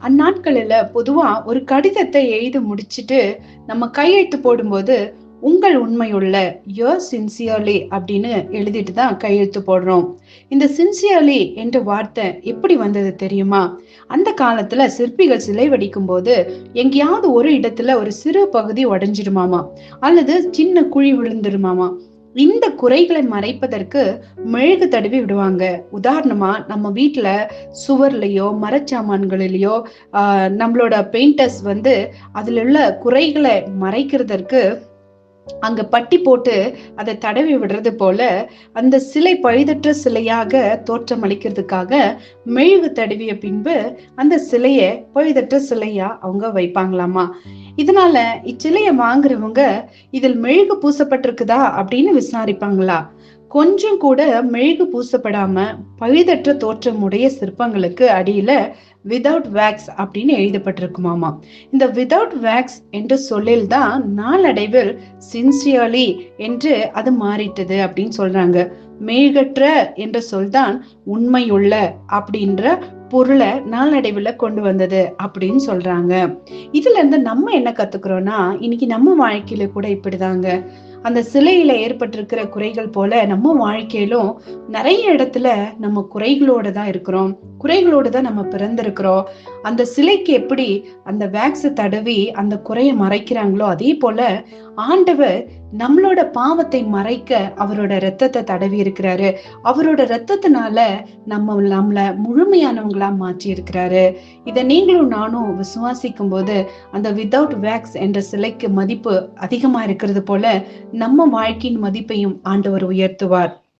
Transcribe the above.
அந்நாட்களில பொதுவா ஒரு கடிதத்தை எழுதி முடிச்சுட்டு நம்ம கையெழுத்து போடும்போது உங்கள் உண்மையுள்ள யோர் சின்சியர்லி அப்படின்னு எழுதிட்டு தான் கையெழுத்து போடுறோம். இந்த சின்சியர்லி என்ற வார்த்தை எப்படி வந்தது தெரியுமா? அந்த காலத்துல சிற்பிகள் சிலை வடிக்கும் போது எங்கேயாவது ஒரு இடத்துல ஒரு சிறு பகுதி உடைஞ்சிருமாமா, அல்லது சின்ன குழி விழுந்துருமாமா. இந்த குறைகளை மறைப்பதற்கு மெழுகு தடவி விடுவாங்க. உதாரணமா நம்ம வீட்டுல சுவர்லயோ மரச்சாமான்களிலயோ நம்மளோட பெயிண்டர்ஸ் அதுல உள்ள குறைகளை மறைக்கிறதற்கு அங்க பட்டி போட்டு அதை தடவி விடுறது போல அந்த சிலை பழுதற்ற சிலையாக தோற்றம் அளிக்கிறதுக்காக மெழுகு தடவிய பின்பு அந்த சிலைய பழுதற்ற சிலையா அவங்க வைப்பாங்களாமா. இதனால இச்சிலைய வாங்குறவங்க இதில் மெழுகு பூசப்பட்டிருக்குதா அப்படின்னு விசாரிப்பாங்களா. கொஞ்சம் கூட மெழுகு பூசப்படாம பழுதற்ற தோற்றமுடைய சிற்பங்களுக்கு அடியில விதவுட் வேக்ஸ் அப்படின்னு எழுதப்பட்டிருக்குமாமா. இந்த விதவுட் வேக்ஸ் என்ற சொல்லில் தான் நாளடைவில் சின்சியர்லி என்று அது மாறிட்டது அப்படின்னு சொல்றாங்க. மெழுகற்ற என்ற சொல்தான் உண்மையுள்ள அப்படின்ற பொருளை நாளடைவுல கொண்டு வந்தது அப்படின்னு சொல்றாங்க. இதுல இருந்து நம்ம என்ன கத்துக்கிறோம்னா, இன்னைக்கு நம்ம வாழ்க்கையில கூட இப்படிதாங்க. அந்த சிலையில ஏற்பட்டிருக்கிற குறைகள் போல நம்ம வாழ்க்கையிலும் நிறைய இடத்துல நம்ம குறைகளோட தான் இருக்கிறோம், குறைகளோடு தான் நம்ம பிறந்திருக்கிறோம். அந்த சிலைக்கு எப்படி அந்த வேக்ஸ் தடவி அந்த குறைய மறைக்கிறாங்களோ அதே போல ஆண்டவர் நம்மளோட பாவத்தை மறைக்க அவரோட இரத்தத்தை தடவி இருக்கிறாரு. அவரோட இரத்தத்தினால நம்மள முழுமையானவங்களா மாற்றி இருக்கிறாரு. இதை நீங்களும் நானும் விசுவாசிக்கும் போது அந்த வித்தவுட் வேக்ஸ் என்ற சிலைக்கு மதிப்பு அதிகமா இருக்கிறது போல நம்ம வாழ்க்கையின் மதிப்பையும் ஆண்டவர் உயர்த்துவார்.